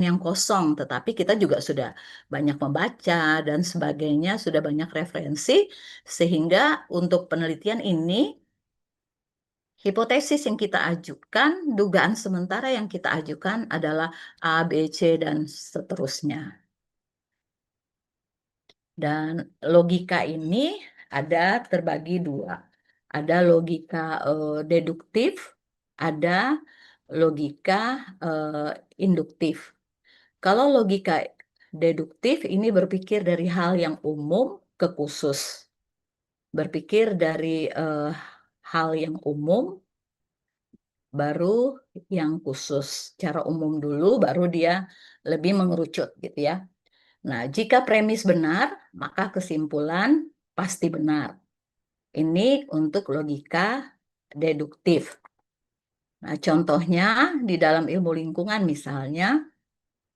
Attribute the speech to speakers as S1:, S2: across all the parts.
S1: yang kosong, tetapi kita juga sudah banyak membaca dan sebagainya, sudah banyak referensi, sehingga untuk penelitian ini, hipotesis yang kita ajukan, dugaan sementara yang kita ajukan adalah A, B, C, dan seterusnya. Dan logika ini ada terbagi dua. Ada logika deduktif, ada logika induktif. Kalau logika deduktif ini berpikir dari hal yang umum ke khusus. Berpikir dari hal yang umum baru yang khusus. Cara umum dulu baru dia lebih mengerucut gitu ya. Nah, jika premis benar, maka kesimpulan pasti benar. Ini untuk logika deduktif. Nah, contohnya di dalam ilmu lingkungan misalnya,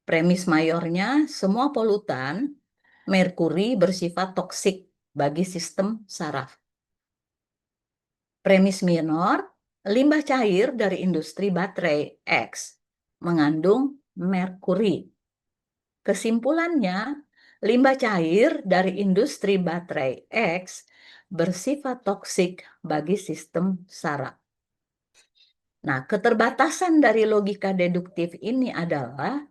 S1: premis mayornya semua polutan merkuri bersifat toksik bagi sistem saraf. Premis minor, limbah cair dari industri baterai X mengandung merkuri. Kesimpulannya, limbah cair dari industri baterai X bersifat toksik bagi sistem saraf. Nah, keterbatasan dari logika deduktif ini adalah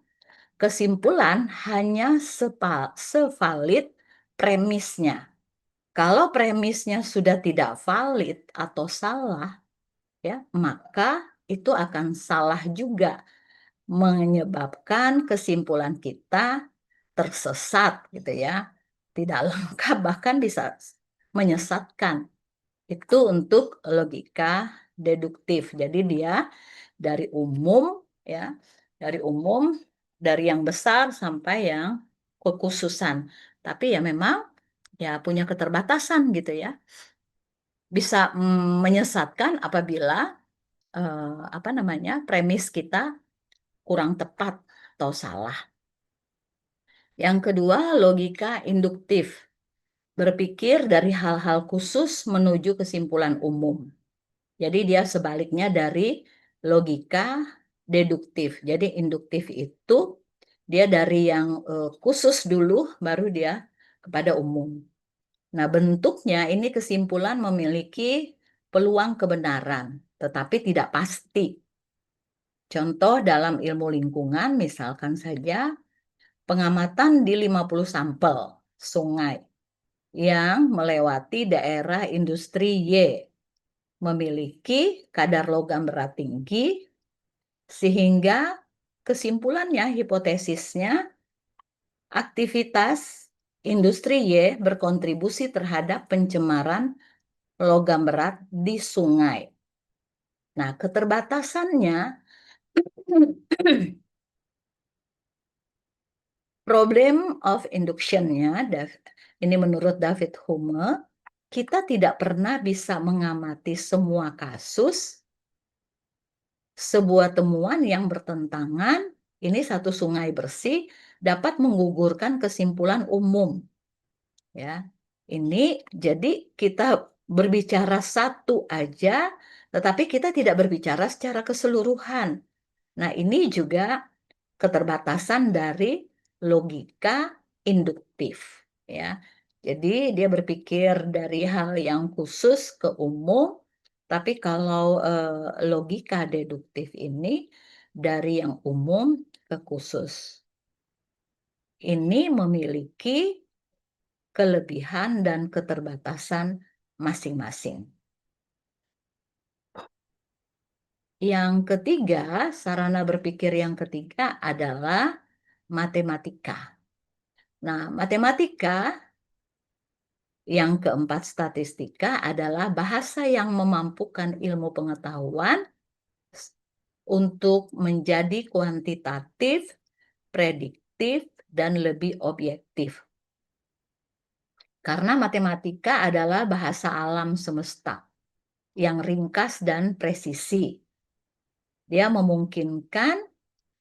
S1: kesimpulan hanya sevalid premisnya. Kalau premisnya sudah tidak valid atau salah, ya, maka itu akan salah juga, menyebabkan kesimpulan kita tersesat gitu ya, tidak lengkap, bahkan bisa menyesatkan. Itu untuk logika deduktif. Jadi dia dari umum ya, dari umum, dari yang besar sampai yang kekhususan. Tapi ya memang ya punya keterbatasan gitu ya. Bisa menyesatkan apabila apa namanya, premis kita kurang tepat atau salah. Yang kedua, logika induktif. Berpikir dari hal-hal khusus menuju kesimpulan umum. Jadi dia sebaliknya dari logika deduktif. Jadi induktif itu dia dari yang khusus dulu, baru dia kepada umum. Nah, bentuknya ini kesimpulan memiliki peluang kebenaran, tetapi tidak pasti. Contoh dalam ilmu lingkungan, misalkan saja pengamatan di 50 sampel sungai yang melewati daerah industri Y memiliki kadar logam berat tinggi, sehingga kesimpulannya, hipotesisnya, aktivitas industri Y berkontribusi terhadap pencemaran logam berat di sungai. Nah, keterbatasannya, problem of induction-nya, ini menurut David Hume, kita tidak pernah bisa mengamati semua kasus, sebuah temuan yang bertentangan, ini satu sungai bersih, dapat menggugurkan kesimpulan umum. Ya, ini jadi kita berbicara satu aja, tetapi kita tidak berbicara secara keseluruhan. Nah, ini juga keterbatasan dari logika induktif. Ya, jadi dia berpikir dari hal yang khusus ke umum, tapi kalau logika deduktif ini dari yang umum ke khusus. Ini memiliki kelebihan dan keterbatasan masing-masing. Yang ketiga, sarana berpikir yang ketiga adalah matematika. Nah, matematika yang keempat, statistika, adalah bahasa yang memampukan ilmu pengetahuan untuk menjadi kuantitatif, prediktif, dan lebih objektif. Karena matematika adalah bahasa alam semesta yang ringkas dan presisi. Dia memungkinkan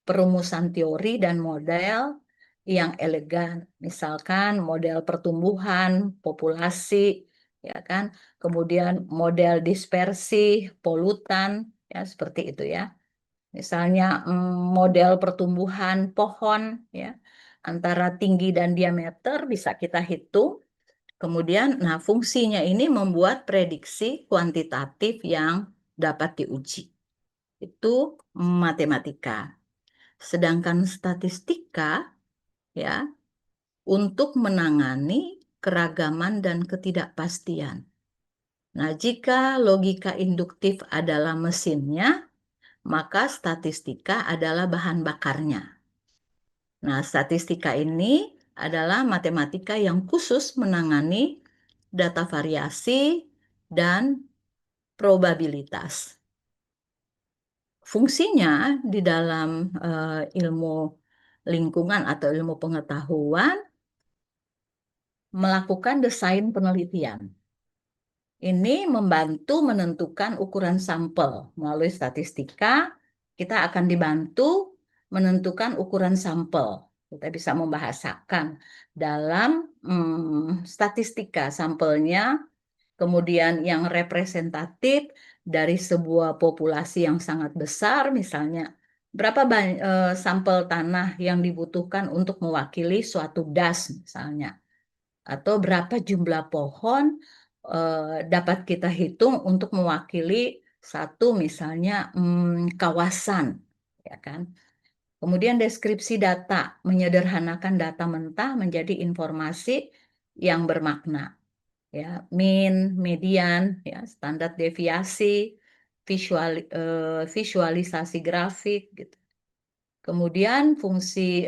S1: perumusan teori dan model yang elegan, misalkan model pertumbuhan, populasi, ya kan, kemudian model dispersi, polutan, ya seperti itu ya. Misalnya model pertumbuhan pohon ya, antara tinggi dan diameter bisa kita hitung. Kemudian, nah fungsinya ini membuat prediksi kuantitatif yang dapat diuji. Itu matematika. Sedangkan statistika ya untuk menangani keragaman dan ketidakpastian. Nah, jika logika induktif adalah mesinnya, maka statistika adalah bahan bakarnya. Nah, statistika ini adalah matematika yang khusus menangani data variasi dan probabilitas. Fungsinya di dalam ilmu lingkungan atau ilmu pengetahuan melakukan desain penelitian. Ini membantu menentukan ukuran sampel. Melalui statistika, kita akan dibantu menentukan ukuran sampel. Kita bisa membahasakan dalam statistika sampelnya, kemudian yang representatif dari sebuah populasi yang sangat besar, misalnya berapa sampel tanah yang dibutuhkan untuk mewakili suatu das misalnya, atau berapa jumlah pohon dapat kita hitung untuk mewakili satu misalnya kawasan, ya kan? Kemudian deskripsi data, menyederhanakan data mentah menjadi informasi yang bermakna, ya, mean, median, ya, standar deviasi, visualisasi grafik, gitu. Kemudian fungsi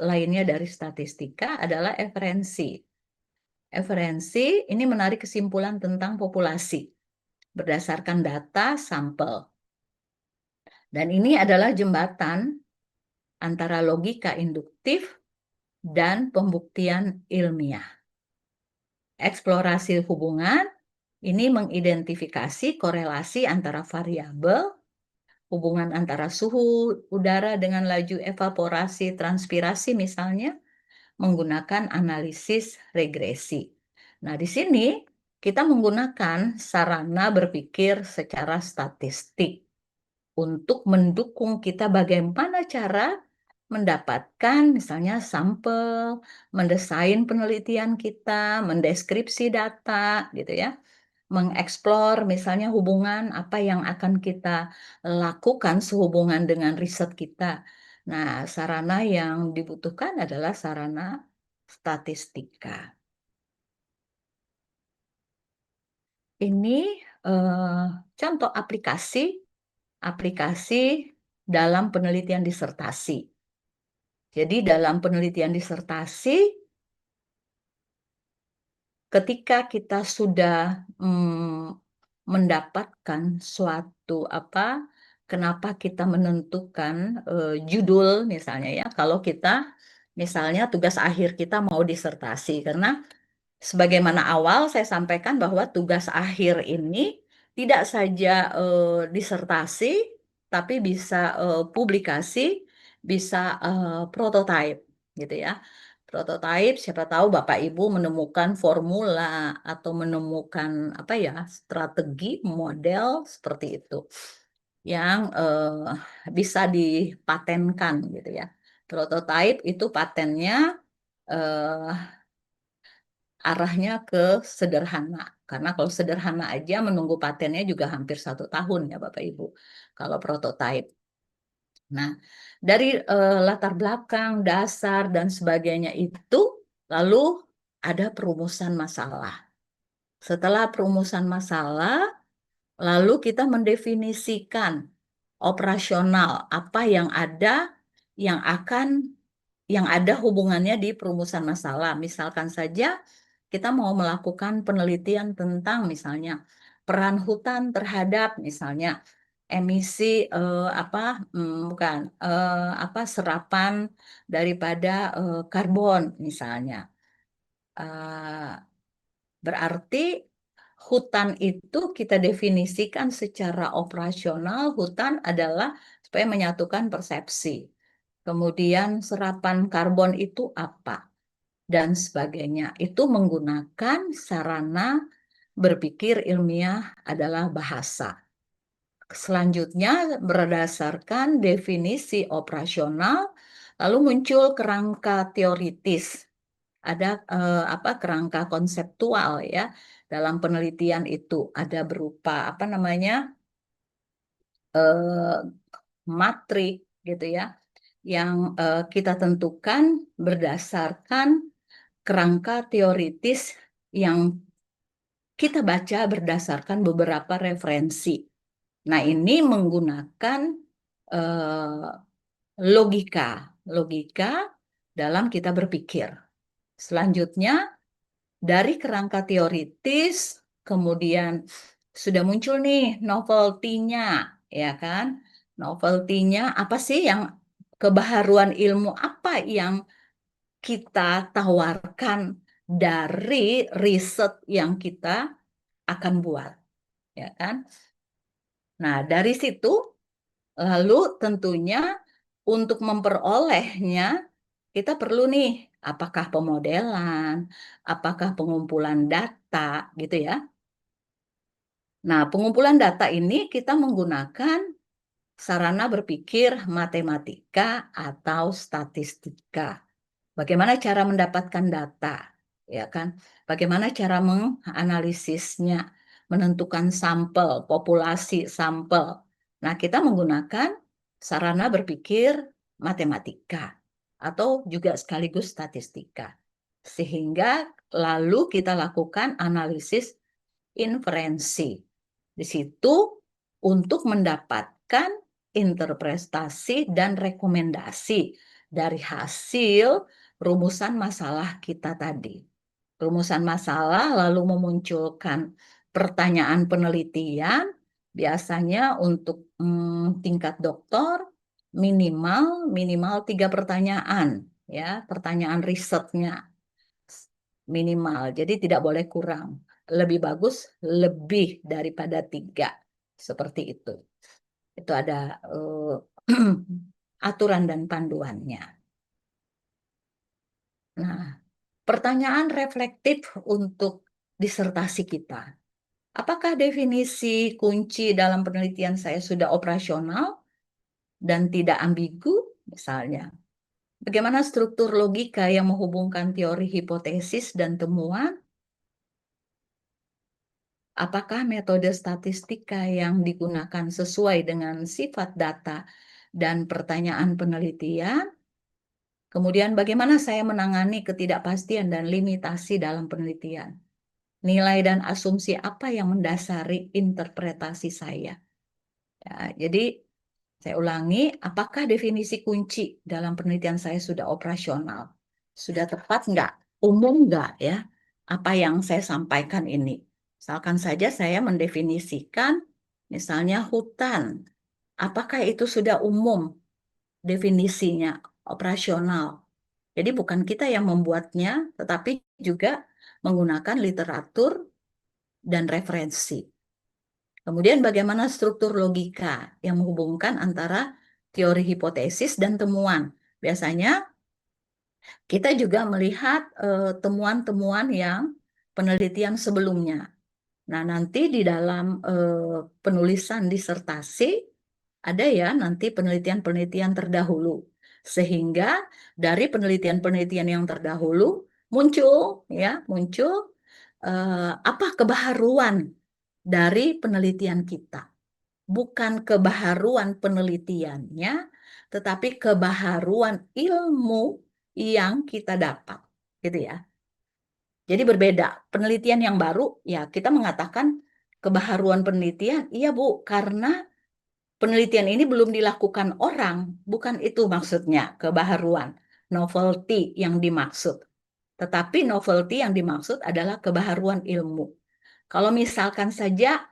S1: lainnya dari statistika adalah eferensi. Eferensi ini menarik kesimpulan tentang populasi berdasarkan data sampel. Dan ini adalah jembatan antara logika induktif dan pembuktian ilmiah. Eksplorasi hubungan ini mengidentifikasi korelasi antara variabel, hubungan antara suhu udara dengan laju evaporasi transpirasi misalnya, menggunakan analisis regresi. Nah, di sini kita menggunakan sarana berpikir secara statistik untuk mendukung kita bagaimana cara mendapatkan misalnya sampel, mendesain penelitian kita, mendeskripsi data, gitu ya, mengeksplor misalnya hubungan apa yang akan kita lakukan sehubungan dengan riset kita. Nah, sarana yang dibutuhkan adalah sarana statistika. Ini contoh aplikasi dalam penelitian disertasi. Jadi dalam penelitian disertasi, ketika kita sudah mendapatkan suatu kenapa kita menentukan judul misalnya ya, kalau kita misalnya tugas akhir kita mau disertasi, karena sebagaimana awal saya sampaikan bahwa tugas akhir ini tidak saja disertasi, tapi bisa publikasi, bisa prototype, gitu ya. Prototype, siapa tahu Bapak Ibu menemukan formula atau menemukan strategi, model seperti itu yang bisa dipatenkan, gitu ya. Prototype itu patennya eh, arahnya ke sederhana. Karena kalau sederhana aja menunggu patennya juga hampir 1 tahun ya Bapak Ibu. Kalau prototype. Nah, dari latar belakang, dasar, dan sebagainya itu, lalu ada perumusan masalah. Setelah perumusan masalah, lalu kita mendefinisikan operasional apa yang ada hubungannya di perumusan masalah. Misalkan saja kita mau melakukan penelitian tentang misalnya peran hutan terhadap misalnya emisi bukan serapan daripada karbon misalnya. Berarti hutan itu kita definisikan secara operasional, hutan adalah supaya menyatukan persepsi. Kemudian serapan karbon itu apa? Dan sebagainya. Itu menggunakan sarana berpikir ilmiah adalah bahasa. Selanjutnya berdasarkan definisi operasional, lalu muncul kerangka teoritis. Ada kerangka konseptual ya dalam penelitian itu ada berupa eh, matrik gitu ya yang kita tentukan berdasarkan kerangka teoritis yang kita baca berdasarkan beberapa referensi. Nah, ini menggunakan eh, logika dalam kita berpikir. Selanjutnya, dari kerangka teoritis, kemudian sudah muncul nih novelty-nya, ya kan? Novelty-nya apa sih yang kebaharuan ilmu apa yang kita tawarkan dari riset yang kita akan buat, ya kan? Nah, dari situ lalu tentunya untuk memperolehnya kita perlu nih apakah pemodelan, apakah pengumpulan data gitu ya. Nah, pengumpulan data ini kita menggunakan sarana berpikir matematika atau statistika. Bagaimana cara mendapatkan data, ya kan? Bagaimana cara menganalisisnya, menentukan sampel, populasi sampel. Nah, kita menggunakan sarana berpikir matematika atau juga sekaligus statistika. Sehingga lalu kita lakukan analisis inferensi. Di situ untuk mendapatkan interpretasi dan rekomendasi dari hasil rumusan masalah kita tadi. Rumusan masalah lalu memunculkan pertanyaan penelitian, biasanya untuk tingkat doktor minimal 3 pertanyaan, ya, pertanyaan risetnya minimal. Jadi tidak boleh kurang. Lebih bagus lebih daripada 3. Seperti itu. Itu ada aturan dan panduannya. Nah, pertanyaan reflektif untuk disertasi kita. Apakah definisi kunci dalam penelitian saya sudah operasional dan tidak ambigu? Misalnya, bagaimana struktur logika yang menghubungkan teori hipotesis dan temuan? Apakah metode statistika yang digunakan sesuai dengan sifat data dan pertanyaan penelitian? Kemudian bagaimana saya menangani ketidakpastian dan limitasi dalam penelitian? Nilai dan asumsi apa yang mendasari interpretasi saya? Ya, jadi saya ulangi, apakah definisi kunci dalam penelitian saya sudah operasional? Sudah tepat nggak? Umum nggak ya? Apa yang saya sampaikan ini? Misalkan saja saya mendefinisikan misalnya hutan. Apakah itu sudah umum definisinya, operasional? Jadi bukan kita yang membuatnya, tetapi juga menggunakan literatur dan referensi. Kemudian bagaimana struktur logika yang menghubungkan antara teori hipotesis dan temuan. Biasanya kita juga melihat temuan-temuan yang penelitian sebelumnya. Nah, nanti di dalam penulisan disertasi ada ya nanti penelitian-penelitian terdahulu. Sehingga dari penelitian-penelitian yang terdahulu muncul apa kebaharuan dari penelitian kita. Bukan kebaharuan penelitiannya, tetapi kebaharuan ilmu yang kita dapat, gitu ya. Jadi berbeda. Penelitian yang baru, ya kita mengatakan kebaharuan penelitian, iya Bu, karena penelitian ini belum dilakukan orang, bukan itu maksudnya kebaharuan, novelty yang dimaksud. Tetapi novelty yang dimaksud adalah kebaharuan ilmu. Kalau misalkan saja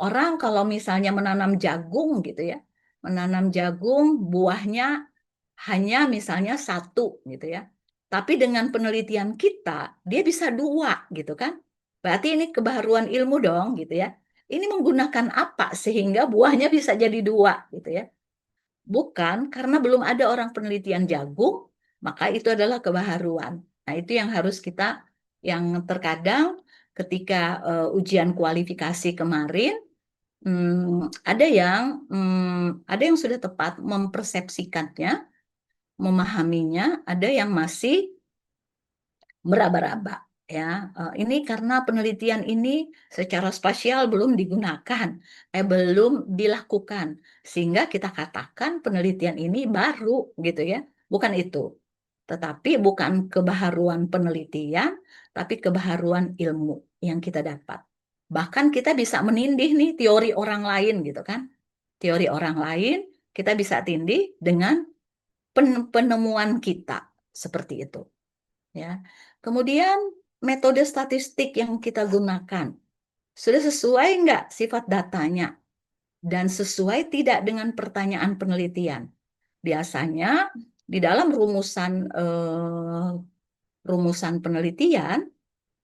S1: orang kalau misalnya menanam jagung gitu ya, menanam jagung buahnya hanya misalnya 1 gitu ya. Tapi dengan penelitian kita dia bisa 2 gitu kan. Berarti ini kebaharuan ilmu dong gitu ya. Ini menggunakan apa sehingga buahnya bisa jadi 2 gitu ya. Bukan karena belum ada orang penelitian jagung, maka itu adalah kebaharuan. Nah, itu yang harus kita, yang terkadang ketika ujian kualifikasi kemarin, ada yang sudah tepat mempersepsikannya, memahaminya, ada yang masih meraba-raba ya. Ini karena penelitian ini secara spasial belum digunakan, belum dilakukan, sehingga kita katakan penelitian ini baru gitu ya. Bukan itu. Tetapi bukan kebaharuan penelitian, tapi kebaharuan ilmu yang kita dapat. Bahkan kita bisa menindih nih teori orang lain gitu kan. Teori orang lain kita bisa tindih dengan penemuan kita seperti itu. Ya. Kemudian metode statistik yang kita gunakan sudah sesuai nggak sifat datanya dan sesuai tidak dengan pertanyaan penelitian. Biasanya di dalam rumusan penelitian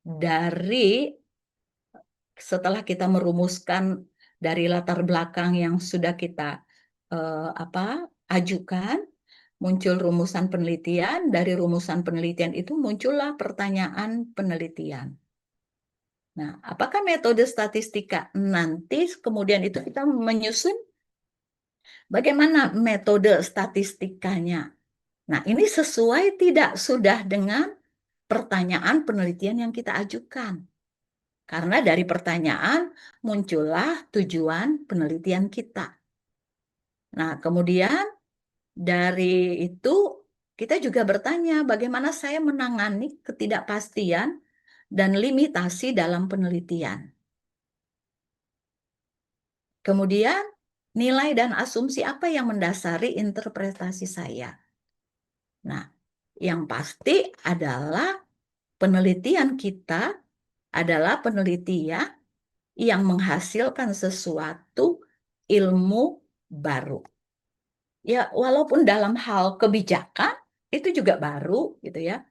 S1: dari setelah kita merumuskan dari latar belakang yang sudah kita ajukan, muncul rumusan penelitian. Dari rumusan penelitian itu muncullah pertanyaan penelitian. Nah, apakah metode statistika nanti kemudian itu kita menyusun bagaimana metode statistikanya? Nah, ini sesuai tidak sudah dengan pertanyaan penelitian yang kita ajukan. Karena dari pertanyaan muncullah tujuan penelitian kita. Nah, kemudian dari itu kita juga bertanya bagaimana saya menangani ketidakpastian dan limitasi dalam penelitian. Kemudian nilai dan asumsi apa yang mendasari interpretasi saya. Nah, yang pasti adalah penelitian kita adalah penelitian yang menghasilkan sesuatu ilmu baru. Ya, walaupun dalam hal kebijakan itu juga baru gitu ya.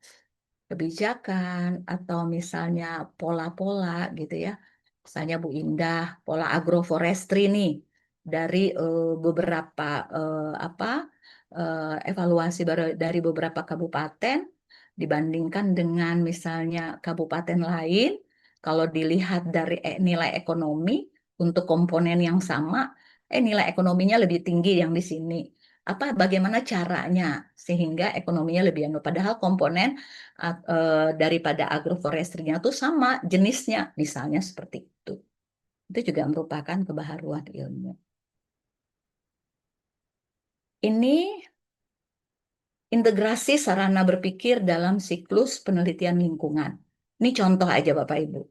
S1: Kebijakan atau misalnya pola-pola gitu ya. Misalnya Bu Indah, pola agroforestry nih dari beberapa evaluasi dari beberapa kabupaten dibandingkan dengan misalnya kabupaten lain, kalau dilihat dari nilai ekonomi untuk komponen yang sama, nilai ekonominya lebih tinggi yang di sini. Bagaimana caranya sehingga ekonominya lebih anu, padahal komponen daripada agroforestry-nya itu sama jenisnya, misalnya seperti itu. Itu juga merupakan kebaharuan ilmu. Ini integrasi sarana berpikir dalam siklus penelitian lingkungan. Ini contoh aja Bapak Ibu.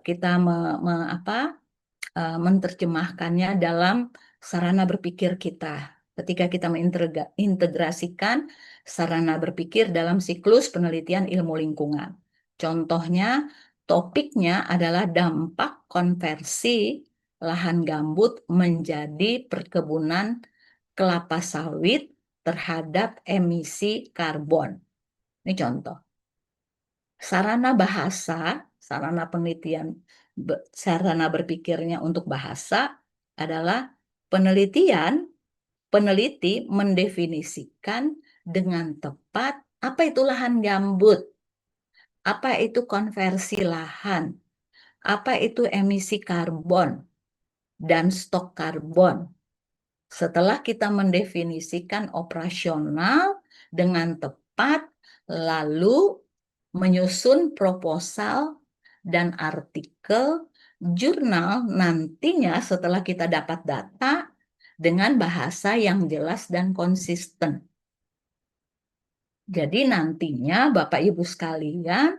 S1: Kita menerjemahkannya dalam sarana berpikir kita. Ketika kita mengintegrasikan sarana berpikir dalam siklus penelitian ilmu lingkungan. Contohnya, topiknya adalah dampak konversi lahan gambut menjadi perkebunan kelapa sawit terhadap emisi karbon. Ini contoh. Sarana bahasa, sarana penelitian, sarana berpikirnya untuk bahasa adalah peneliti mendefinisikan dengan tepat apa itu lahan gambut, apa itu konversi lahan, apa itu emisi karbon, dan stok karbon. Setelah kita mendefinisikan operasional dengan tepat, lalu menyusun proposal dan artikel jurnal nantinya setelah kita dapat data dengan bahasa yang jelas dan konsisten. Jadi nantinya Bapak Ibu sekalian,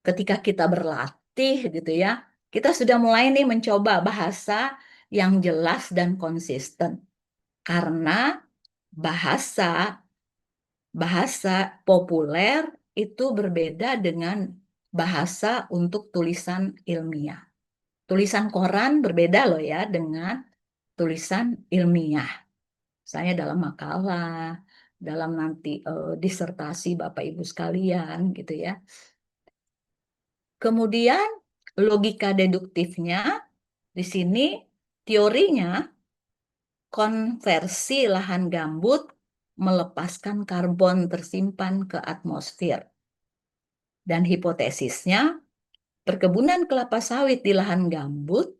S1: ketika kita berlatih gitu ya, kita sudah mulai nih mencoba bahasa yang jelas dan konsisten. Karena bahasa bahasa populer itu berbeda dengan bahasa untuk tulisan ilmiah. Tulisan koran berbeda loh ya dengan tulisan ilmiah. Misalnya dalam makalah, dalam nanti disertasi Bapak Ibu sekalian gitu ya. Kemudian logika deduktifnya di sini teorinya konversi lahan gambut melepaskan karbon tersimpan ke atmosfer. Dan hipotesisnya, perkebunan kelapa sawit di lahan gambut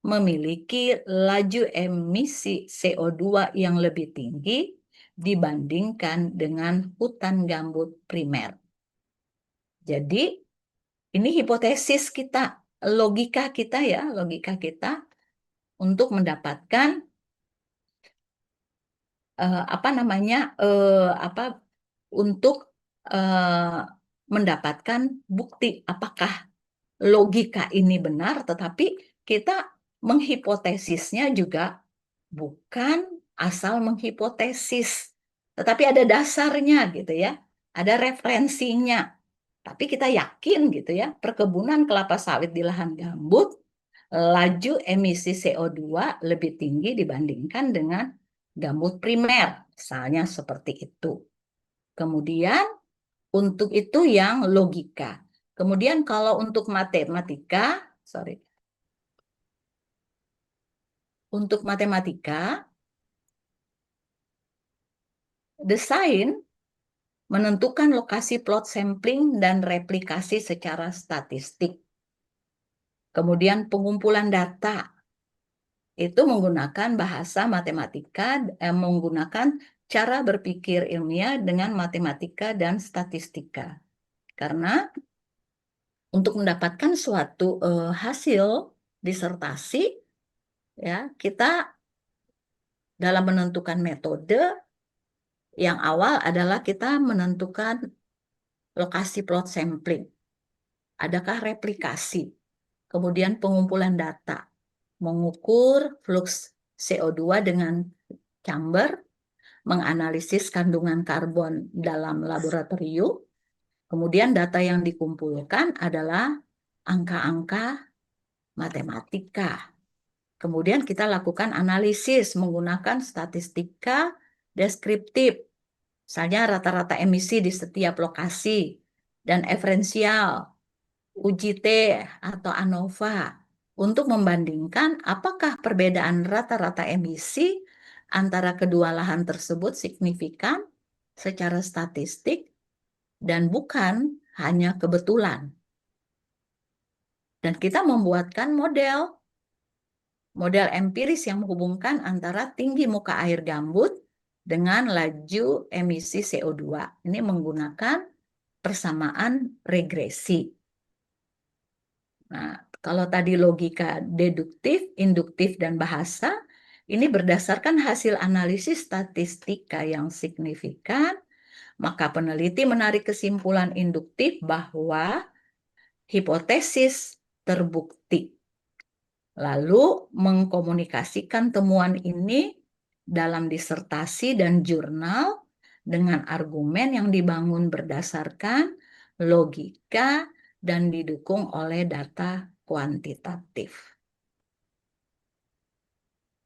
S1: memiliki laju emisi CO2 yang lebih tinggi dibandingkan dengan hutan gambut primer. Jadi, ini hipotesis kita, logika kita ya, logika kita untuk mendapatkan apa namanya untuk eh, mendapatkan bukti apakah logika ini benar, tetapi kita menghipotesisnya juga bukan asal menghipotesis, tetapi ada dasarnya gitu ya, ada referensinya. Tapi kita yakin gitu ya, perkebunan kelapa sawit di lahan gambut laju emisi CO2 lebih tinggi dibandingkan dengan gambut primer, misalnya seperti itu. Kemudian untuk itu yang logika. Kemudian kalau untuk matematika, sorry, untuk matematika, desain menentukan lokasi plot sampling dan replikasi secara statistik. Kemudian pengumpulan data itu menggunakan bahasa matematika, menggunakan cara berpikir ilmiah dengan matematika dan statistika. Karena untuk mendapatkan suatu hasil disertasi, ya kita dalam menentukan metode yang awal adalah kita menentukan lokasi plot sampling. Adakah replikasi? Kemudian pengumpulan data, mengukur flux CO2 dengan chamber, menganalisis kandungan karbon dalam laboratorium. Kemudian data yang dikumpulkan adalah angka-angka matematika. Kemudian kita lakukan analisis menggunakan statistika deskriptif, misalnya rata-rata emisi di setiap lokasi, dan eferensial, UJT atau ANOVA, untuk membandingkan apakah perbedaan rata-rata emisi antara kedua lahan tersebut signifikan secara statistik dan bukan hanya kebetulan. Dan kita membuatkan model empiris yang menghubungkan antara tinggi muka air gambut dengan laju emisi CO2. Ini menggunakan persamaan regresi. Nah, kalau tadi logika deduktif, induktif, dan bahasa, ini berdasarkan hasil analisis statistika yang signifikan, maka peneliti menarik kesimpulan induktif bahwa hipotesis terbukti. Lalu mengkomunikasikan temuan ini dalam disertasi dan jurnal dengan argumen yang dibangun berdasarkan logika dan didukung oleh data kuantitatif.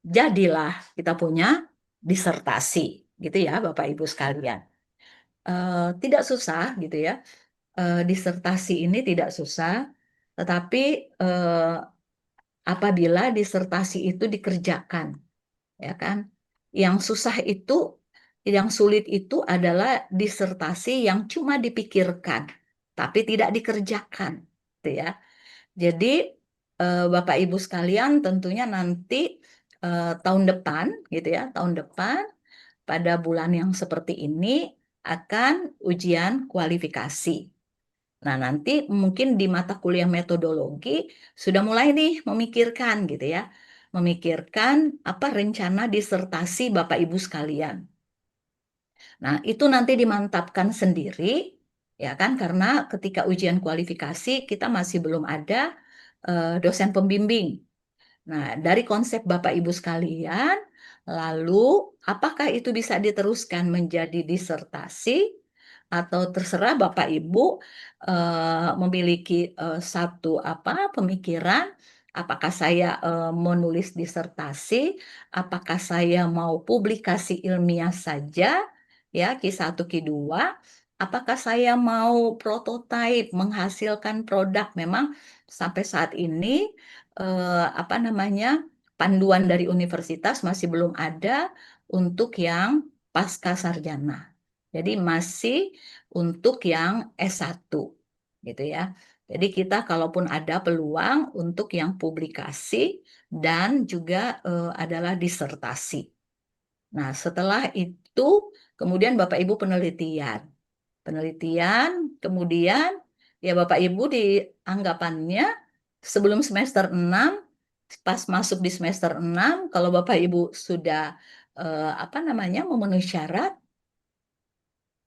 S1: Jadilah kita punya disertasi, gitu ya Bapak Ibu sekalian. Tidak susah gitu ya. Disertasi ini tidak susah, tetapi apabila disertasi itu dikerjakan, ya kan? Yang susah itu, yang sulit itu adalah disertasi yang cuma dipikirkan, tapi tidak dikerjakan, gitu ya. Jadi Bapak Ibu sekalian tentunya nanti tahun depan, gitu ya, tahun depan pada bulan yang seperti ini akan ujian kualifikasi. Nah, nanti mungkin di mata kuliah metodologi sudah mulai nih memikirkan gitu ya. Memikirkan apa rencana disertasi Bapak Ibu sekalian. Nah, itu nanti dimantapkan sendiri ya kan karena ketika ujian kualifikasi kita masih belum ada dosen pembimbing. Nah, dari konsep Bapak Ibu sekalian, lalu apakah itu bisa diteruskan menjadi disertasi atau terserah Bapak Ibu memiliki satu pemikiran, apakah saya menulis disertasi, apakah saya mau publikasi ilmiah saja, ya Q1 Q2, apakah saya mau prototipe menghasilkan produk. Memang sampai saat ini panduan dari universitas masih belum ada untuk yang pasca sarjana. Jadi masih untuk yang S1 gitu ya. Jadi kita kalaupun ada peluang untuk yang publikasi dan juga adalah disertasi. Nah, setelah itu kemudian Bapak Ibu penelitian. Penelitian, kemudian ya Bapak Ibu di anggapannya sebelum semester 6, pas masuk di semester 6, kalau Bapak Ibu sudah memenuhi syarat,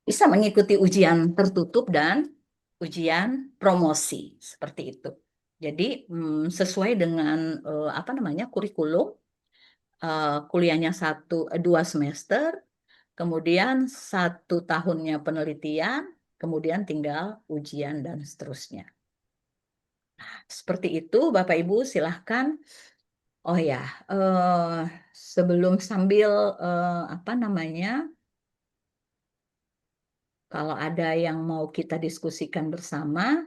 S1: bisa mengikuti ujian tertutup dan ujian promosi seperti itu. Jadi sesuai dengan kurikulum kuliahnya 2 semester, kemudian 1 tahunnya penelitian, kemudian tinggal ujian dan seterusnya. Seperti itu, Bapak Ibu silahkan. Oh ya, sebelum sambil kalau ada yang mau kita diskusikan bersama,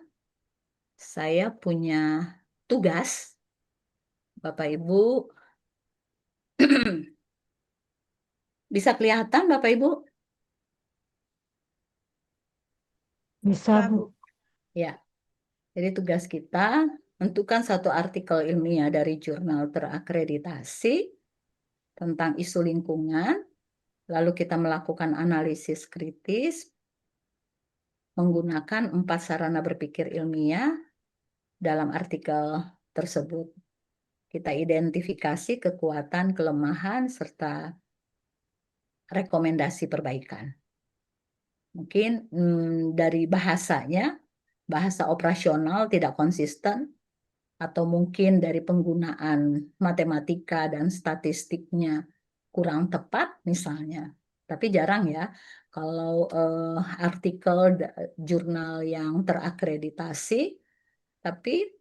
S1: saya punya tugas, Bapak Ibu. Bisa kelihatan, Bapak Ibu?
S2: Bisa, Bu.
S1: Ya, jadi tugas kita tentukan satu artikel ilmiah dari jurnal terakreditasi tentang isu lingkungan, lalu kita melakukan analisis kritis menggunakan 4 sarana berpikir ilmiah dalam artikel tersebut. Kita identifikasi kekuatan, kelemahan, serta rekomendasi perbaikan. Mungkin dari bahasanya, bahasa operasional tidak konsisten, atau mungkin dari penggunaan matematika dan statistiknya kurang tepat misalnya. Tapi jarang ya kalau artikel jurnal yang terakreditasi, tapi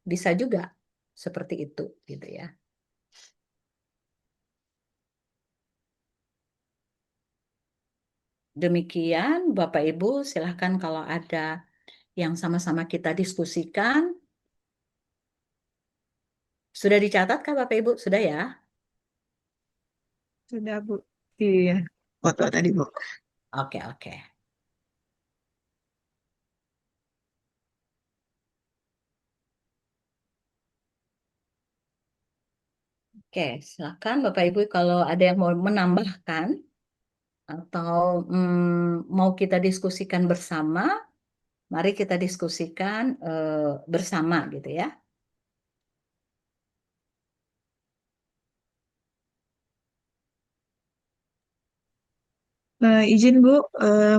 S1: bisa juga seperti itu gitu ya. Demikian Bapak Ibu, silahkan kalau ada yang sama-sama kita diskusikan. Sudah dicatat Kak Bapak Ibu? Sudah ya?
S2: Sudah, Bu. Iya. Foto tadi, Bu.
S1: Oke, oke. Oke, silakan Bapak Ibu kalau ada yang mau menambahkan atau mau kita diskusikan bersama, mari kita diskusikan bersama gitu ya.
S2: Izin, Bu,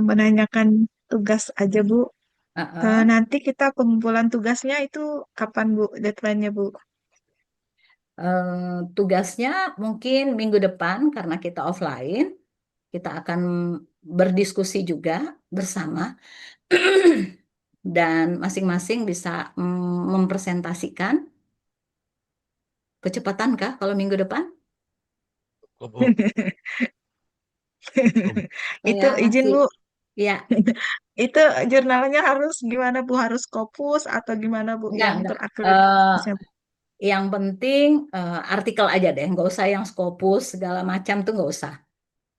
S2: menanyakan tugas aja, Bu.
S1: Uh-uh.
S2: Nanti kita pengumpulan tugasnya itu kapan, Bu? Deadline-nya, Bu?
S1: Tugasnya mungkin minggu depan karena kita offline, kita akan berdiskusi juga bersama dan masing-masing bisa mempresentasikan. Kecepatan kah kalau minggu depan?
S3: Oh, Bu.
S2: Itu
S1: Saya
S2: izin,
S1: masih,
S2: Bu.
S1: ya,
S2: Itu jurnalnya harus gimana, Bu? Harus Scopus atau gimana, Bu?
S1: enggak,
S2: Yang
S1: enggak. Eh,
S2: terakreditasinya, Bu?
S1: yang penting artikel aja deh, nggak usah yang Scopus segala macam tuh nggak usah.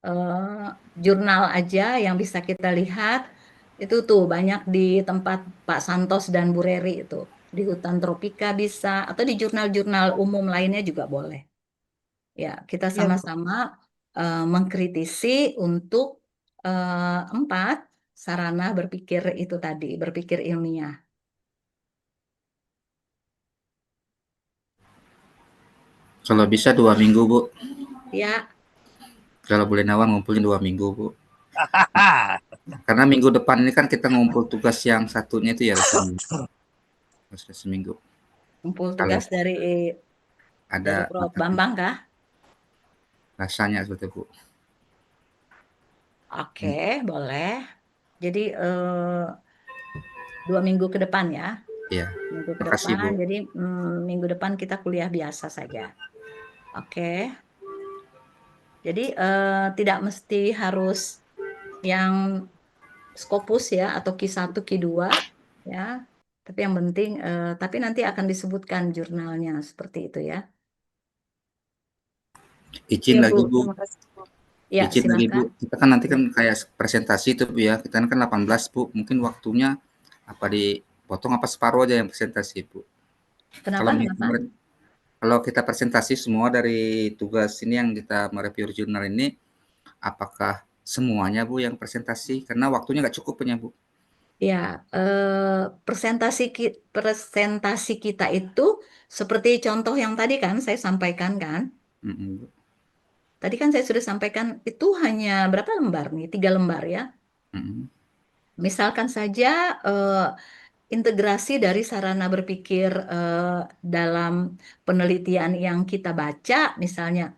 S1: Eh, Jurnal aja yang bisa kita lihat itu tuh banyak di tempat Pak Santos dan Bu Reri itu di Hutan Tropika bisa atau di jurnal-jurnal umum lainnya juga boleh. Ya, kita
S2: Iya, Bu.
S1: sama-sama mengkritisi untuk 4 sarana berpikir itu tadi, berpikir ilmiah.
S3: Kalau bisa 2 minggu, Bu.
S1: Ya,
S3: Kalau boleh nawar ngumpulin 2 minggu, Bu. Karena minggu depan ini kan kita ngumpul tugas yang satunya itu ya harus seminggu.
S1: kumpul
S3: Kalau
S1: tugas dari
S3: ada
S1: Prof.
S3: mata
S1: Bambang kah?
S3: rasanya seperti itu, Bu.
S1: Oke, boleh. Jadi 2 minggu ke depan ya,
S3: Iya.
S1: minggu ke
S3: Makasih,
S1: depan.
S3: Bu.
S1: Jadi minggu depan kita kuliah biasa saja. Oke. Jadi tidak mesti harus yang Scopus ya atau Q1, Q2 ya. Tapi yang penting, tapi nanti akan disebutkan jurnalnya seperti itu ya.
S3: Izin
S2: Iya, Bu.
S3: lagi, Bu.
S2: Terima kasih, Bu.
S1: Ya,
S3: Izin lagi, Bu.
S1: silakan.
S3: Kita kan nanti
S1: Ya.
S3: kan kayak presentasi itu, Bu ya. Kita kan 18, Bu. Mungkin waktunya apa potong apa separuh aja yang presentasi, Bu?
S1: Kenapa?
S3: Kalau
S1: Kenapa?
S3: kalau kita presentasi semua dari tugas ini yang kita mereview jurnal ini, apakah semuanya, Bu, yang presentasi? Karena waktunya nggak cukup punya, Bu.
S1: Ya, presentasi kita itu seperti contoh yang tadi kan saya sampaikan kan.
S3: Bu.
S1: Tadi kan saya sudah sampaikan itu hanya berapa lembar nih? 3 lembar ya. Misalkan saja integrasi dari sarana berpikir dalam penelitian yang kita baca, misalnya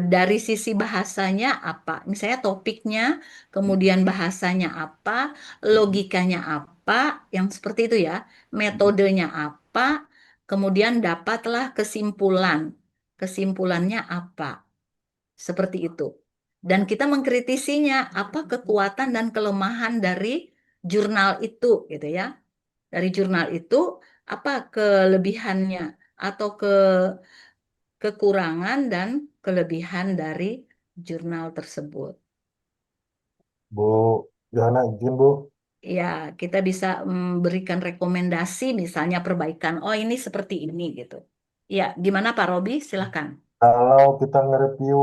S1: dari sisi bahasanya apa, misalnya topiknya, kemudian bahasanya apa, logikanya apa, yang seperti itu ya, metodenya apa, kemudian dapatlah kesimpulan, kesimpulannya apa, seperti itu. Dan kita mengkritisinya, apa kekuatan dan kelemahan dari jurnal itu, gitu ya. Dari jurnal itu, apa kelebihannya atau kekurangan dan kelebihan dari jurnal tersebut.
S4: Bu Johanna izin Bu,
S1: Ya, kita bisa memberikan rekomendasi misalnya perbaikan. Oh, ini seperti ini gitu. Ya, gimana Pak Robi? Silakan.
S4: kalau kita nge-review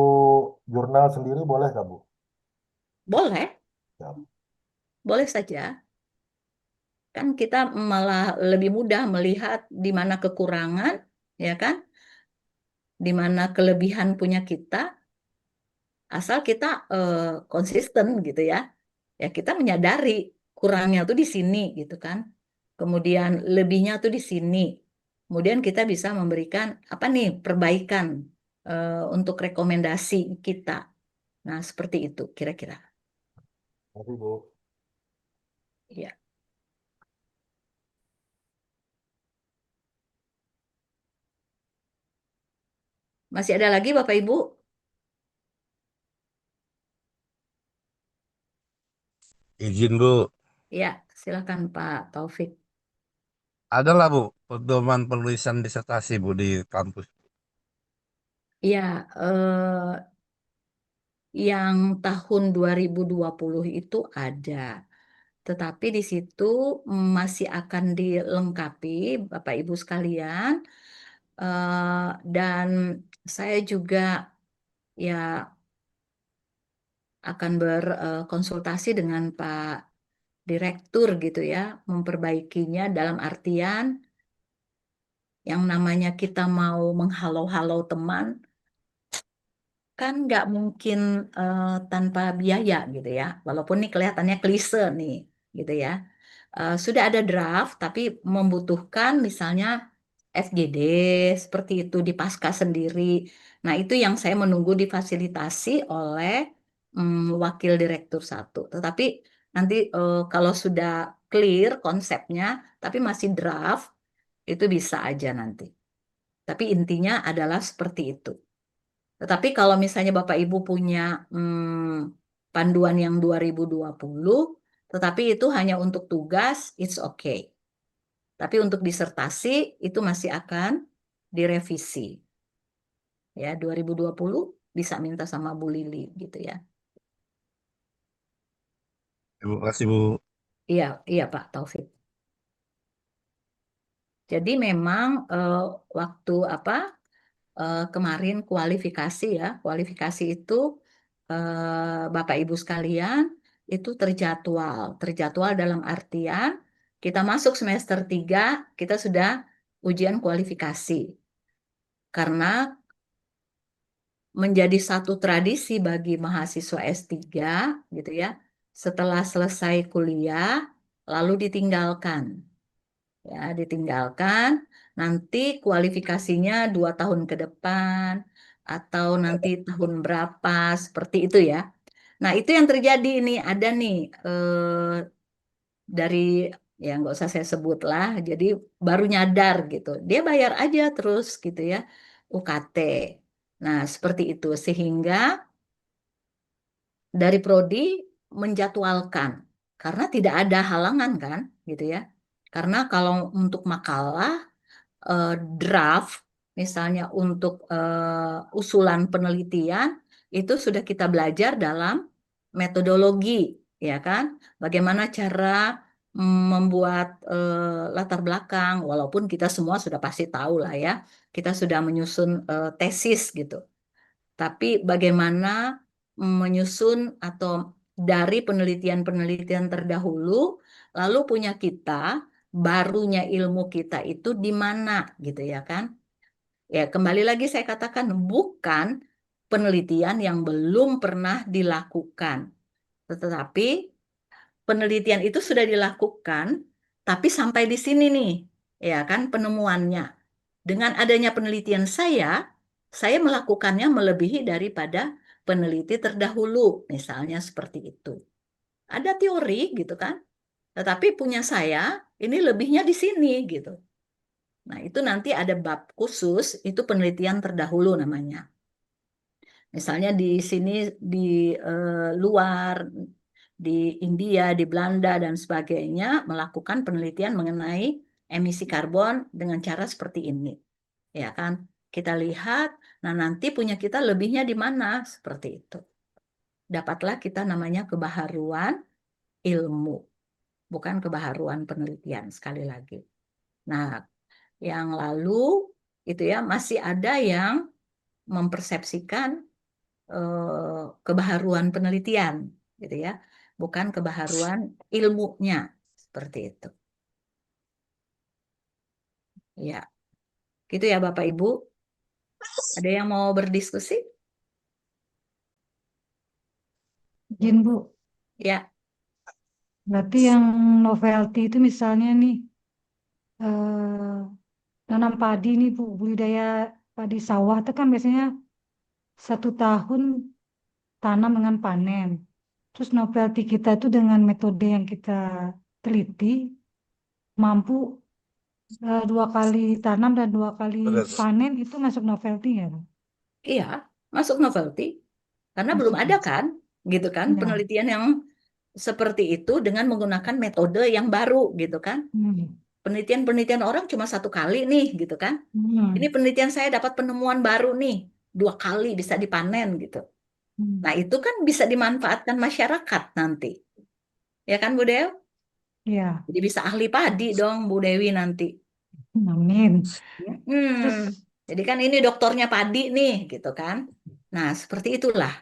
S4: jurnal sendiri boleh nggak Bu?
S1: Boleh,
S4: Ya.
S1: boleh saja. Kan kita malah lebih mudah melihat di mana kekurangan, ya kan? Di mana kelebihan punya kita, asal kita konsisten gitu ya. Ya kita menyadari kurangnya tuh di sini gitu kan. Kemudian lebihnya tuh di sini. Kemudian kita bisa memberikan apa nih perbaikan untuk rekomendasi kita. Nah, seperti itu kira-kira.
S4: Nanti Bu.
S1: Ya. Masih ada lagi Bapak Ibu?
S5: Izin Bu,
S1: Ya, silakan Pak Taufik.
S5: adalah Bu pedoman penulisan disertasi Bu di kampus.
S1: Ya, yang tahun 2020 itu ada. Tetapi di situ masih akan dilengkapi Bapak Ibu sekalian. Dan saya juga ya akan berkonsultasi dengan Pak Direktur gitu ya, memperbaikinya dalam artian yang namanya kita mau menghalau-halau teman, kan nggak mungkin tanpa biaya gitu ya, walaupun ini kelihatannya klise nih gitu ya. Sudah ada draft, tapi membutuhkan misalnya FGD seperti itu di Pasca sendiri. Nah, itu yang saya menunggu difasilitasi oleh Wakil Direktur 1. Tetapi nanti kalau sudah clear konsepnya, tapi masih draft, itu bisa aja nanti. Tapi intinya adalah seperti itu. Tetapi kalau misalnya Bapak Ibu punya panduan yang 2020, tetapi itu hanya untuk tugas, it's okay. Tapi untuk disertasi itu masih akan direvisi. Ya, 2020 bisa minta sama Bu Lili gitu ya.
S5: Terima kasih Bu.
S1: Iya, iya Pak Taufik. Jadi memang waktu apa kemarin kualifikasi ya, kualifikasi itu Bapak Ibu sekalian itu terjadwal. Terjadwal dalam artian kita masuk semester 3 kita sudah ujian kualifikasi. Karena menjadi satu tradisi bagi mahasiswa S3 gitu ya. Setelah selesai kuliah lalu ditinggalkan. Ya, ditinggalkan nanti kualifikasinya 2 tahun ke depan atau nanti tahun berapa seperti itu ya. Nah, itu yang terjadi ini ada nih dari ya nggak usah saya sebut lah. Jadi baru nyadar gitu. Dia bayar aja terus gitu ya UKT. Nah, seperti itu sehingga dari prodi menjadwalkan karena tidak ada halangan kan gitu ya. Karena kalau untuk makalah draft misalnya untuk usulan penelitian itu sudah kita belajar dalam metodologi ya kan. Bagaimana cara membuat latar belakang, walaupun kita semua sudah pasti tahu lah ya, kita sudah menyusun tesis gitu. Tapi bagaimana menyusun atau dari penelitian-penelitian terdahulu, lalu punya kita, barunya ilmu kita itu di mana gitu ya kan? Ya, kembali lagi saya katakan bukan penelitian yang belum pernah dilakukan, tetapi penelitian itu sudah dilakukan, tapi sampai di sini nih, ya kan penemuannya. Dengan adanya penelitian saya melakukannya melebihi daripada peneliti terdahulu, misalnya seperti itu. Ada teori gitu kan, tetapi punya saya ini lebihnya di sini gitu. Nah, itu nanti ada bab khusus, itu penelitian terdahulu namanya. Misalnya di sini di luar, di India, di Belanda dan sebagainya melakukan penelitian mengenai emisi karbon dengan cara seperti ini. Ya kan? Kita lihat, nah nanti punya kita lebihnya di mana seperti itu. Dapatlah kita namanya kebaharuan ilmu, bukan kebaharuan penelitian sekali lagi. Nah, yang lalu itu ya masih ada yang mempersepsikan kebaharuan penelitian gitu ya, bukan kebaharuan ilmunya seperti itu. Ya, gitu ya Bapak Ibu. Ada yang mau berdiskusi?
S6: Izin Bu,
S1: Ya,
S6: berarti yang novelty itu misalnya nih eh, nanam padi nih Bu, budidaya padi sawah itu kan biasanya 1 tahun tanam dengan panen. Terus novelty kita itu dengan metode yang kita teliti mampu 2 kali tanam dan 2 kali
S5: Benar.
S6: panen itu masuk novelty ya Bu?
S1: iya, masuk novelty karena belum
S6: Masuk
S1: ada
S6: ya.
S1: kan, gitu kan,
S6: Ya.
S1: penelitian yang seperti itu dengan menggunakan metode yang baru gitu kan.
S6: Hmm.
S1: Penelitian-penelitian orang cuma 1 kali nih gitu kan. Ini
S6: Hmm.
S1: penelitian saya dapat penemuan baru nih, 2 kali bisa dipanen gitu.
S6: Hmm.
S1: Nah, itu kan bisa dimanfaatkan masyarakat nanti. Ya kan, Bu Dew?
S6: Ya,
S1: Jadi bisa ahli padi dong, Bu Dewi nanti.
S6: amin. Terus
S1: Jadi kan ini doktornya padi nih, gitu kan. Nah, seperti itulah.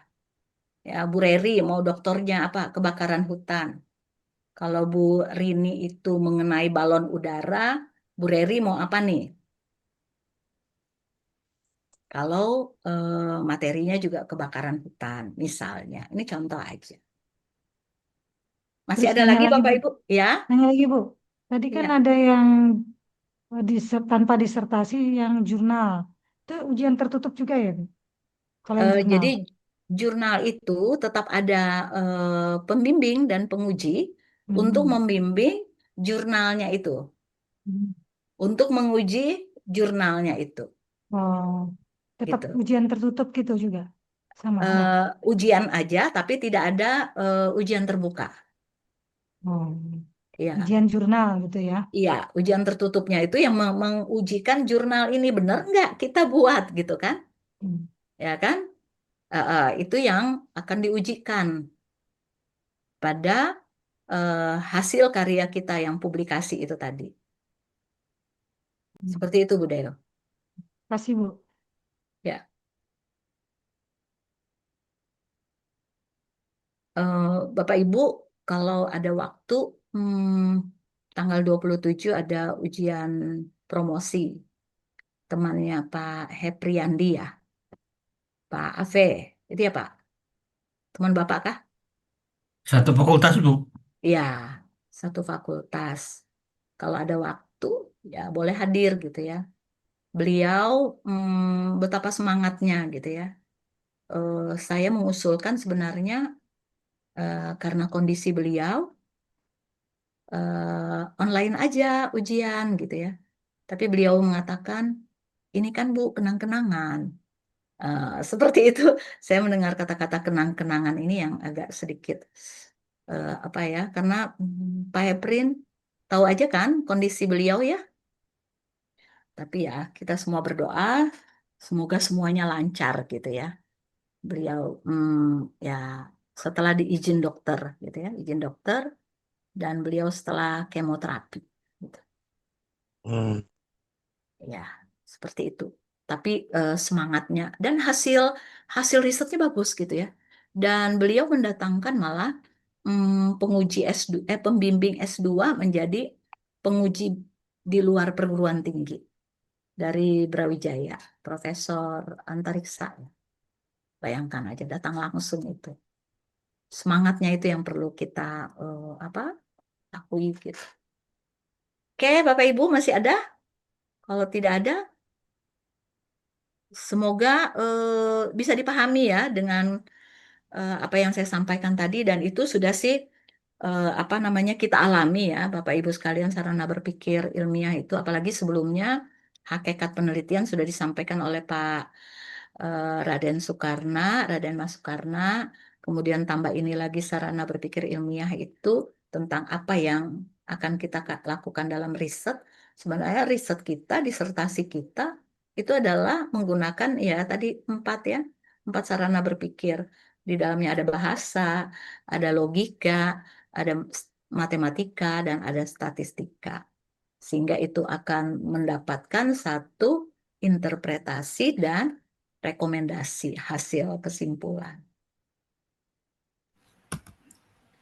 S1: Ya, Bu Reri mau doktornya apa? Kebakaran hutan. Kalau Bu Rini itu mengenai balon udara, Bu Reri mau apa nih? Kalau materinya juga kebakaran hutan, misalnya. Ini contoh aja. Masih
S6: terus
S1: ada
S6: nanya
S1: lagi
S6: lagi
S1: Bapak
S6: Bu.
S1: Ibu? Ya?
S6: Nanya lagi Bu. Tadi kan
S1: Iya.
S6: ada yang tanpa disertasi yang jurnal. Itu ujian tertutup juga ya Bu? Kalau yang jurnal.
S1: Jadi jurnal itu tetap ada pembimbing dan penguji untuk
S6: Hmm.
S1: membimbing jurnalnya itu,
S6: Hmm.
S1: untuk menguji jurnalnya itu,
S6: Oh, tetap
S1: gitu.
S6: ujian tertutup gitu juga. Sama enggak?
S1: Ujian aja, tapi tidak ada ujian terbuka.
S6: Oh,
S1: Iya,
S6: ujian jurnal gitu ya.
S1: iya. Ujian tertutupnya itu yang mengujikan jurnal ini benar nggak kita buat, gitu kan?
S6: Hmm.
S1: Ya kan? Itu yang akan diujikan pada hasil karya kita yang publikasi itu tadi. Seperti itu, Bu Deo.
S6: Kasih Bu.
S1: Ya. Eh, Bapak Ibu, kalau ada waktu, tanggal 27 ada ujian promosi temannya Pak Hepriandi ya, Pak Ave. Itu ya Pak, teman Bapak kah?
S7: Satu fakultas, Bu.
S1: Ya, satu fakultas. Kalau ada waktu, ya boleh hadir gitu ya. Beliau betapa semangatnya gitu ya. Saya mengusulkan sebenarnya karena kondisi beliau online aja ujian gitu ya. Tapi beliau mengatakan ini kan Bu kenang-kenangan. Seperti itu. Saya mendengar kata-kata kenang-kenangan ini yang agak sedikit apa ya? Karena Pak Heprin tahu aja kan kondisi beliau ya. Tapi ya kita semua berdoa semoga semuanya lancar gitu ya. Beliau ya setelah diizin dokter gitu ya, izin dokter dan beliau setelah kemoterapi. Gitu.
S5: Hmm.
S1: Ya, seperti itu. Tapi semangatnya dan hasil risetnya bagus gitu ya. Dan beliau mendatangkan malah penguji pembimbing S2 menjadi penguji di luar perguruan tinggi dari Brawijaya, Profesor Antariksa. Bayangkan aja datang langsung itu. Semangatnya itu yang perlu kita akui gitu. Oke, Bapak Ibu masih ada? Kalau tidak ada, semoga bisa dipahami ya dengan apa yang saya sampaikan tadi, dan itu sudah sih kita alami ya Bapak Ibu sekalian, sarana berpikir ilmiah itu, apalagi sebelumnya hakikat penelitian sudah disampaikan oleh Pak Raden Mas Soekarna, kemudian tambah ini lagi sarana berpikir ilmiah itu tentang apa yang akan kita lakukan dalam riset. Sebenarnya riset kita, disertasi kita itu adalah menggunakan ya tadi 4 sarana berpikir. Di dalamnya ada bahasa, ada logika, ada matematika, dan ada statistika. Sehingga itu akan mendapatkan satu interpretasi dan rekomendasi hasil kesimpulan.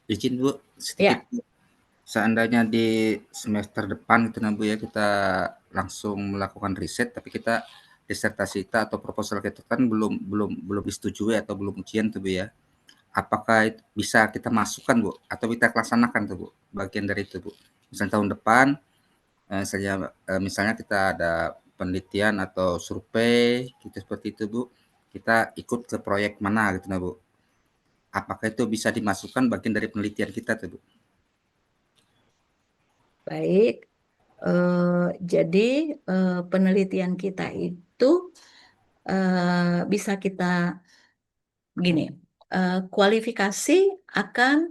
S3: Izin Bu, sedikit.
S1: Ya,
S3: Seandainya di semester depan itu Bu ya, kita langsung melakukan riset, tapi kita disertasi kita atau proposal kita kan belum disetujui atau belum ujian tuh Bu ya. Apakah bisa kita masukkan Bu atau kita laksanakan tuh Bu bagian dari itu Bu? Misalnya tahun depan misalnya kita ada penelitian atau survei gitu seperti itu Bu, kita ikut ke proyek mana gitu Bu. Apakah itu bisa dimasukkan bagian dari penelitian kita tuh Bu?
S1: baik. Jadi penelitian kita itu bisa kita gini, kualifikasi akan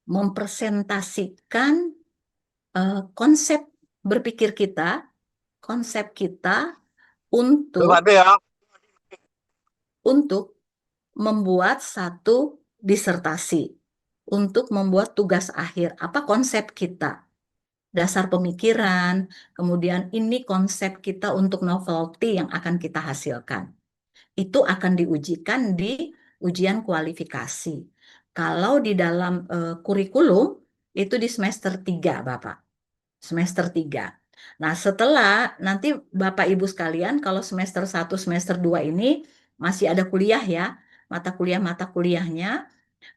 S1: mempresentasikan konsep berpikir kita, konsep kita untuk membuat satu disertasi, untuk membuat tugas akhir. Apa konsep kita? Dasar pemikiran, kemudian ini konsep kita untuk novelty yang akan kita hasilkan. Itu akan diujikan di ujian kualifikasi. Kalau di dalam kurikulum, itu di semester 3, Bapak. Semester 3. Nah, setelah nanti Bapak Ibu sekalian, kalau semester 1, semester 2 ini masih ada kuliah ya, mata kuliahnya.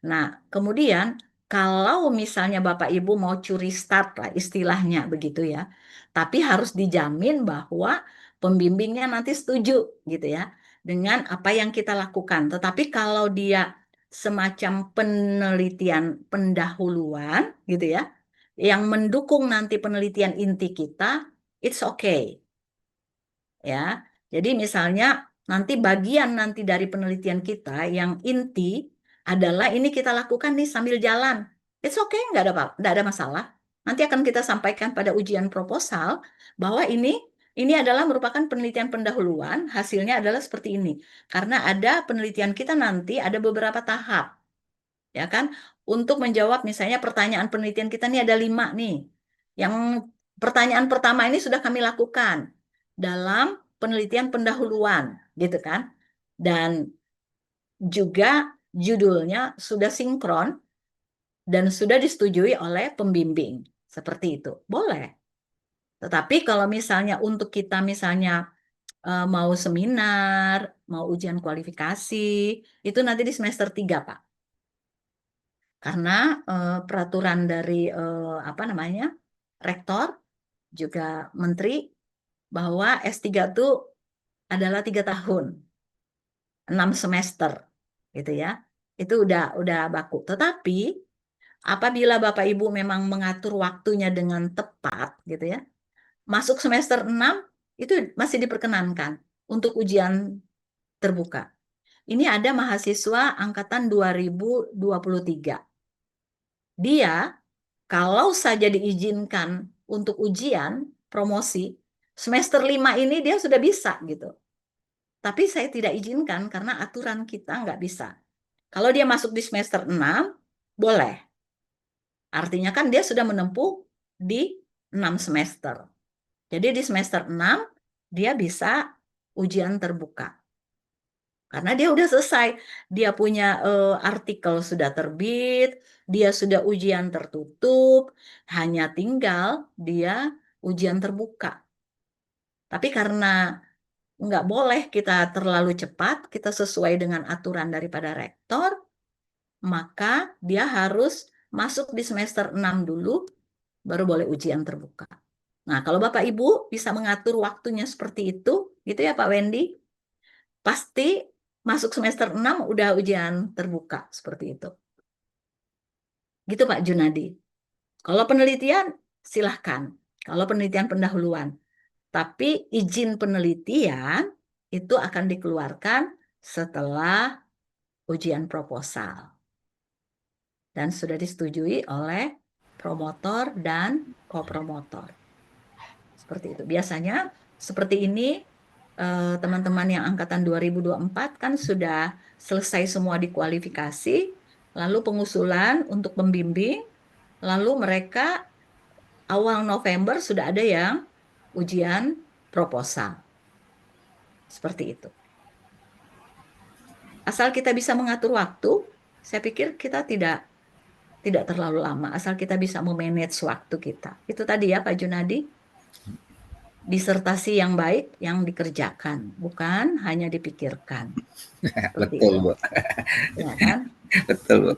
S1: Nah, kemudian kalau misalnya Bapak Ibu mau curi start lah istilahnya begitu ya, tapi harus dijamin bahwa pembimbingnya nanti setuju gitu ya dengan apa yang kita lakukan. Tetapi kalau dia semacam penelitian pendahuluan gitu ya, yang mendukung nanti penelitian inti kita, it's okay. Ya. Jadi misalnya nanti bagian nanti dari penelitian kita yang inti adalah ini kita lakukan nih sambil jalan. It's okay, nggak ada masalah. Nanti akan kita sampaikan pada ujian proposal bahwa ini adalah merupakan penelitian pendahuluan, hasilnya adalah seperti ini. Karena ada penelitian kita nanti ada beberapa tahap. Ya kan? Untuk menjawab misalnya pertanyaan penelitian kita nih ada 5 nih. Yang pertanyaan pertama ini sudah kami lakukan dalam penelitian pendahuluan, gitu kan? Dan juga judulnya sudah sinkron dan sudah disetujui oleh pembimbing. Seperti itu. Boleh. Tetapi kalau misalnya untuk kita misalnya mau seminar, mau ujian kualifikasi, itu nanti di semester 3, Pak. Karena peraturan dari rektor juga menteri bahwa S3 itu adalah 3 tahun, 6 semester, gitu ya. Itu udah baku. Tetapi apabila Bapak Ibu memang mengatur waktunya dengan tepat, gitu ya, masuk semester 6 itu masih diperkenankan untuk ujian terbuka. Ini ada mahasiswa angkatan 2023. Dia kalau saja diizinkan untuk ujian promosi, semester 5 ini dia sudah bisa gitu. Tapi saya tidak izinkan karena aturan kita nggak bisa. Kalau dia masuk di semester 6, boleh. Artinya kan dia sudah menempuh di 6 semester. Jadi di semester 6 dia bisa ujian terbuka. Karena dia udah selesai. Dia punya artikel sudah terbit, dia sudah ujian tertutup, hanya tinggal dia ujian terbuka. Tapi karena nggak boleh kita terlalu cepat, kita sesuai dengan aturan daripada rektor, maka dia harus masuk di semester 6 dulu, baru boleh ujian terbuka. Nah, kalau Bapak Ibu bisa mengatur waktunya seperti itu, gitu ya Pak Wendy, pasti masuk semester 6 udah ujian terbuka, seperti itu. Gitu Pak Junadi. Kalau penelitian, silahkan. Kalau penelitian pendahuluan. Tapi izin penelitian itu akan dikeluarkan setelah ujian proposal. Dan sudah disetujui oleh promotor dan kopromotor. Seperti itu. Biasanya seperti ini teman-teman yang angkatan 2024 kan sudah selesai semua dikualifikasi, lalu pengusulan untuk pembimbing, lalu mereka awal November sudah ada yang ujian proposal. Seperti itu. Asal kita bisa mengatur waktu, saya pikir kita tidak terlalu lama, asal kita bisa memanage waktu kita. Itu tadi ya Pak Junadi. Disertasi yang baik yang dikerjakan, bukan hanya dipikirkan. Seperti
S3: Betul,
S1: itu.
S3: Bu.
S1: Ya kan?
S3: Betul, Bu.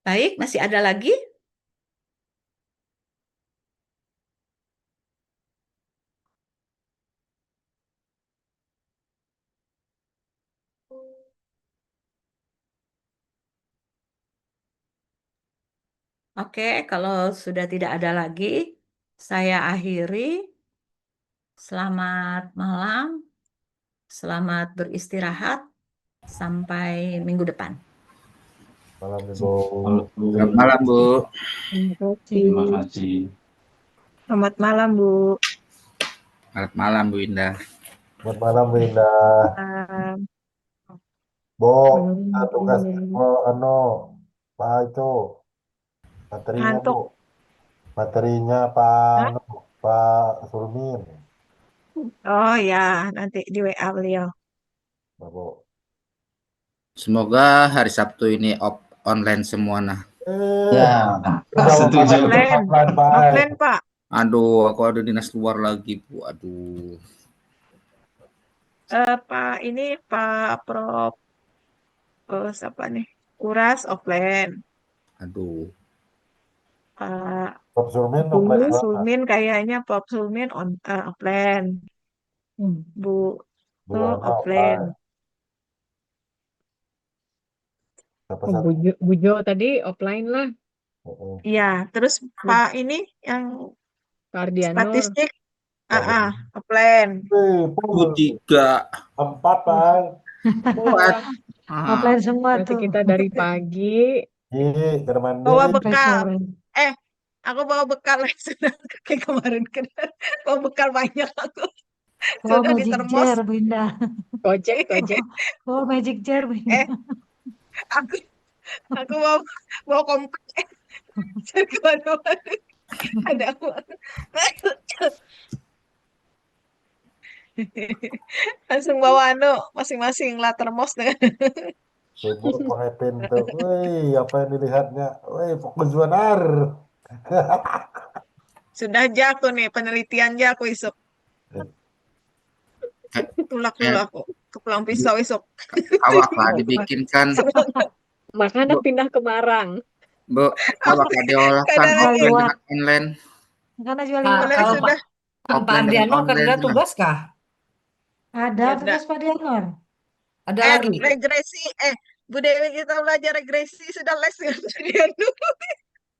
S1: Baik, masih ada lagi? Oke, kalau sudah tidak ada lagi, saya akhiri. Selamat malam, selamat beristirahat, sampai minggu depan.
S4: Malam Ibu.
S3: Selamat malam, Bu.
S7: Terima kasih.
S2: Selamat malam, Bu.
S3: Selamat malam, Bu Indah.
S4: Selamat malam Bu Indah. Bu, tugas Pak itu materinya Bu.
S2: Ngantuk.
S4: Materinya
S2: Hah?
S4: Pak Sulmin.
S2: Oh ya, nanti di WA beliau.
S4: Bu.
S3: Semoga hari Sabtu ini online semua nah.
S7: Ya,
S4: Udah
S7: setuju.
S2: Offline.
S4: Pak.
S2: Offline, Pak.
S3: Aduh, aku ada dinas luar lagi, Bu. Aduh.
S2: Pak ini Pak Prof. Siapa nih? Kuras offline.
S3: Aduh.
S2: Pak
S4: Pak Sulmin
S2: Bu
S4: offline juga.
S2: Sulmin kayaknya Prof. Sulmin offline. Bu
S4: Bu
S2: tuh
S4: Yana
S2: offline.
S4: Siapa
S8: Oh,
S4: satu?
S8: Bu Jo tadi offline lah,
S2: Iya, terus Pak ini yang
S8: Pak Ardianur.
S2: statistik offline.
S3: Bu tiga.
S4: 4 Pak.
S3: Buat.
S6: Offline semua
S8: Berarti
S6: tuh.
S8: kita dari pagi
S4: Iya, mandi.
S2: Bawa
S6: Sampai
S2: bekal.
S6: sore.
S2: Aku bawa bekal sudah kayak kemarin kan. Bawa bekal banyak aku.
S6: Oh,
S2: Sudah di
S6: magic
S2: termos.
S6: jar, Bu Indah.
S8: gojek.
S6: Oh, magic jar, Bu Indah.
S2: Aku bawa kompak. Jadi kemana-mana. Ada aku. Langsung bawa masing-masing lah termos dengan
S4: Sibuk pakai pintu. Wih, apa yang dilihatnya? Wih, fokus benar.
S2: sudah aja aku nih penelitian aja aku isuk. Tulak dulu aku ke pulang pisau isuk.
S3: Awak lah dibikinkan.
S8: Makanya
S3: Bu.
S8: pindah ke Marang.
S3: Bu, awak lah diolahkan
S2: Kadang
S3: offline
S6: lewat.
S3: dengan online.
S6: Karena jual
S7: Nah,
S6: lewat.
S7: kalau
S2: sudah
S7: Pak
S3: Offline dengan
S7: Ardiano kan
S3: online
S7: ada
S3: tuh,
S7: tugas kah?
S6: Ada
S2: Ya,
S6: tugas Pak Dianor.
S7: Ada lagi?
S2: regresi Bu Dewi kita belajar regresi sudah les dengan kalian dulu.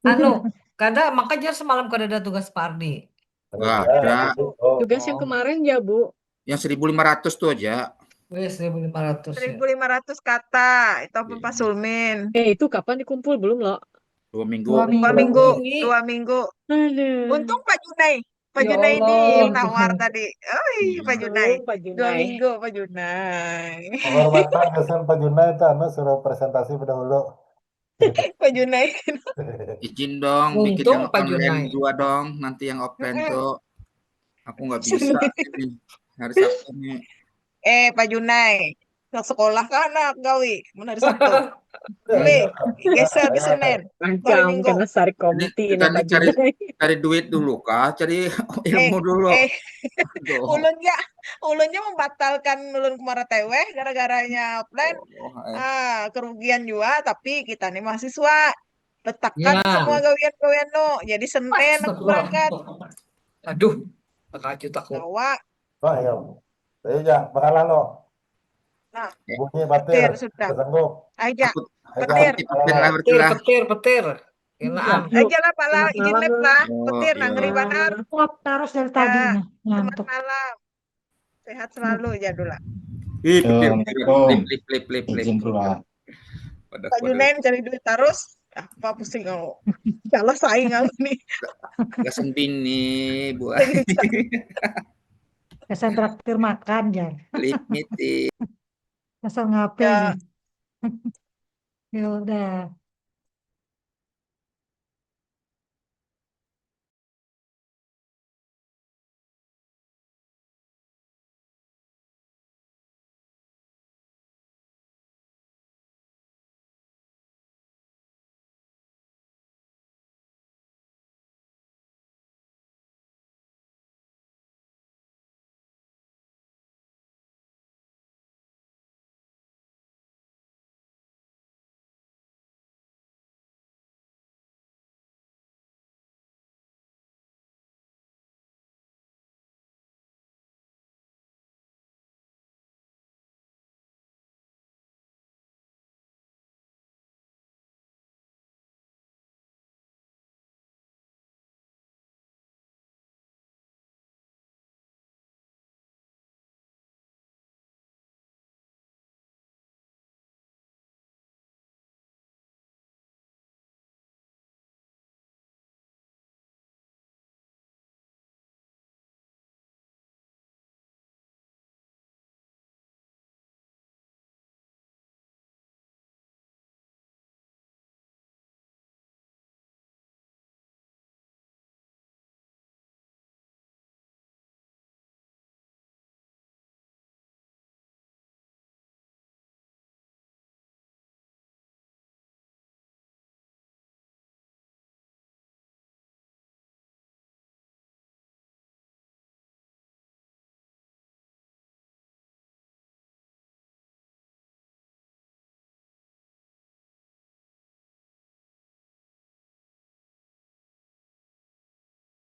S7: Anu, makanya semalam kada ada tugas Pak Ardi.
S3: Nggak ada.
S8: Tugas yang kemarin ya, Bu.
S3: Yang 1.500 tuh aja.
S7: Wih, 1.500 ya.
S2: 1.500 kata itu apa Pak Sulmin.
S8: Itu kapan dikumpul belum loh?
S3: 2 minggu.
S6: 2
S2: Dua
S6: minggu.
S2: minggu,
S7: Ini.
S2: 2 minggu.
S8: Aduh.
S2: Untung Pak Junai. Pak
S7: Ya
S2: Junai ini
S7: Allah,
S2: nawar
S7: Tuhan.
S2: tadi. Pak Junai.
S8: Pak
S2: 2
S8: Junai.
S2: minggu Pak Junai.
S4: Penghormatan kesan Pak Junai itu suruh presentasi dahulu.
S2: Pak Junai.
S3: Izin dong bikin yang
S7: Untung Pak
S3: online
S7: Junai.
S3: 2 dong, nanti yang offline
S2: Mm-mm.
S3: tuh aku nggak bisa ini hari Sabtu nih.
S2: Pak Junai. Ke sekolah kan anak gawe. Mana hari Sabtu. Boleh. Geser ke Senin. Hari
S8: Macam
S2: Minggu.
S8: kena sari
S3: Ini
S8: komti
S3: kita
S8: na
S3: nih
S8: Pak
S3: cari
S8: Junai.
S3: cari duit dulu kah? Cari
S2: Eh,
S3: ilmu dulu.
S2: eh,
S3: Aduh.
S2: ulunnya membatalkan ulun kemarin teweh gara-garanya offline.
S3: Oh,
S2: Kerugian juga, tapi kita nih mahasiswa. Letakkan
S7: Ya.
S2: semua gawian-gawian no. Jadi Senin aku berangkat.
S7: Aduh, terkejut aku.
S2: Bawa.
S4: Oh iya. Ayo ya, bakalan lo.
S2: Nah,
S4: Bunyi batir.
S2: petir sudah.
S4: Sanggup.
S2: Aja.
S3: aku
S2: Petir.
S3: aku ikutin lah berarti
S7: Petir,
S3: lah.
S7: petir, petir. Inaan.
S8: Yuk,
S2: Aja lah Pak Lah,
S8: selamat
S2: izin
S8: malam
S2: lab
S8: ya.
S2: lah.
S3: Oh,
S2: Petir
S3: iya.
S2: nangri banar.
S6: Klop terus dari tadi
S2: Ya,
S6: nah,
S2: selamat
S6: ngantuk.
S2: malam. Sehat selalu ya Dula.
S3: Ih, petir,
S9: Assalamualaikum.
S3: lip.
S9: Izin pulang.
S3: Pada
S2: Pak Junain cari duit terus. Apa pusing kamu? Kalau saing kamu nih.
S3: gasan bini buat
S6: Kesan traktir makan ya.
S3: limit
S6: Kesel ngapel
S2: Ya.
S6: nih. Ya udah.